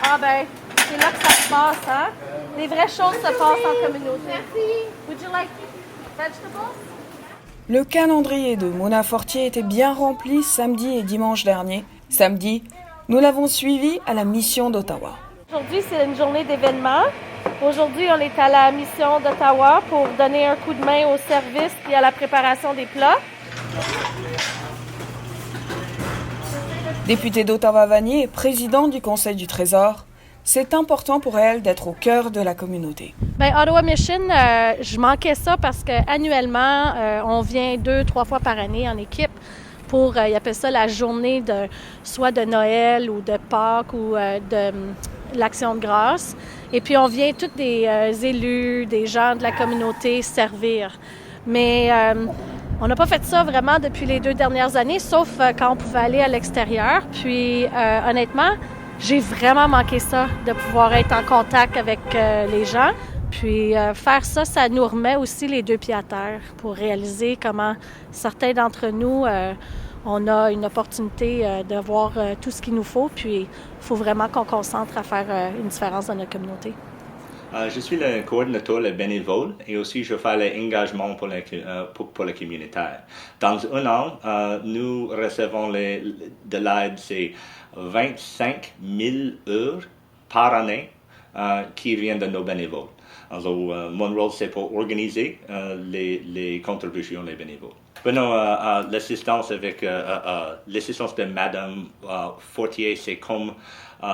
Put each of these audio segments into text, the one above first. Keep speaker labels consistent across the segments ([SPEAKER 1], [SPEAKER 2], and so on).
[SPEAKER 1] Ah ben, c'est là que ça se passe, hein? Les vraies choses se passent en communauté. Would you like vegetables?
[SPEAKER 2] Le calendrier de Mona Fortier était bien rempli samedi et dimanche dernier. Samedi, nous l'avons suivi à la mission d'Ottawa.
[SPEAKER 1] Aujourd'hui, c'est une journée d'événements. Aujourd'hui, on est à la mission d'Ottawa pour donner un coup de main au service et à la préparation des plats.
[SPEAKER 2] Députée d'Ottawa-Vanier et présidente du Conseil du Trésor, c'est important pour elle d'être au cœur de la communauté.
[SPEAKER 1] Bien, Ottawa Mission, je manquais ça parce qu'annuellement, on vient 2-3 fois par année en équipe pour, ils appellent ça la journée soit de Noël ou de Pâques ou de l'Action de grâce. Et puis, on vient tous des élus, des gens de la communauté servir. Mais on n'a pas fait ça vraiment depuis les 2 dernières années, sauf quand on pouvait aller à l'extérieur. Puis, honnêtement, j'ai vraiment manqué ça, de pouvoir être en contact avec les gens. Puis faire ça, ça nous remet aussi les 2 pieds à terre pour réaliser comment certains d'entre nous, on a une opportunité de voir tout ce qu'il nous faut. Puis il faut vraiment qu'on concentre à faire une différence dans notre communauté.
[SPEAKER 3] Je suis le coordinateur le bénévole et aussi je fais l'engagement pour le communautaire. Dans un an, nous recevons de l'aide, c'est 25 000 heures par année qui viennent de nos bénévoles. Alors, mon rôle, c'est pour organiser les contributions des bénévoles. L'assistance l'assistance de Madame Fortier, c'est comme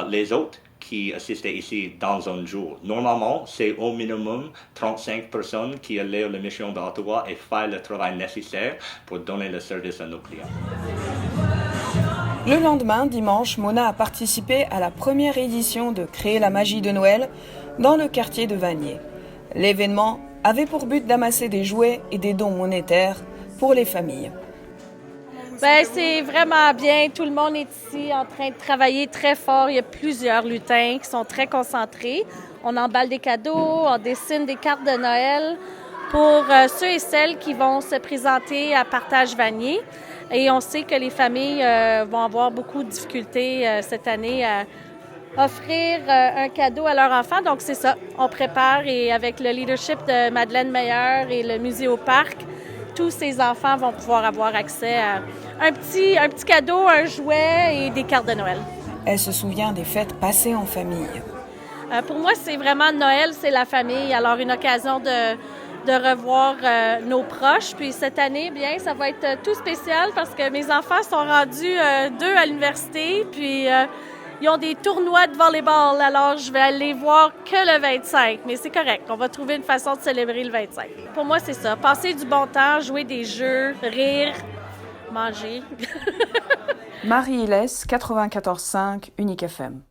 [SPEAKER 3] les autres qui assistaient ici dans un jour. Normalement, c'est au minimum 35 personnes qui allaient à la mission d'Ottawa et font le travail nécessaire pour donner le service à nos clients.
[SPEAKER 2] Le lendemain, dimanche, Mona a participé à la première édition de Créer la magie de Noël dans le quartier de Vanier. L'événement avait pour but d'amasser des jouets et des dons monétaires pour les familles.
[SPEAKER 1] Bien, c'est vraiment bien. Tout le monde est ici en train de travailler très fort. Il y a plusieurs lutins qui sont très concentrés. On emballe des cadeaux, on dessine des cartes de Noël pour ceux et celles qui vont se présenter à Partage Vanier. Et on sait que les familles vont avoir beaucoup de difficultés cette année à offrir un cadeau à leur enfant. Donc, c'est ça. On prépare et avec le leadership de Madeleine Meilleur et le Musée au Parc, tous ces enfants vont pouvoir avoir accès à un petit cadeau, un jouet et des cartes de Noël.
[SPEAKER 2] Elle se souvient des fêtes passées en famille.
[SPEAKER 1] Pour moi, c'est vraiment Noël, c'est la famille. Alors, une occasion de revoir nos proches. Puis cette année, bien, ça va être tout spécial parce que mes enfants sont rendus 2 à l'université. Puis ils ont des tournois de volleyball. Alors, je vais aller voir que le 25. Mais c'est correct. On va trouver une façon de célébrer le 25. Pour moi, c'est ça. Passer du bon temps, jouer des jeux, rire, manger.
[SPEAKER 2] Marie-Hélès, 94.5, Unique FM.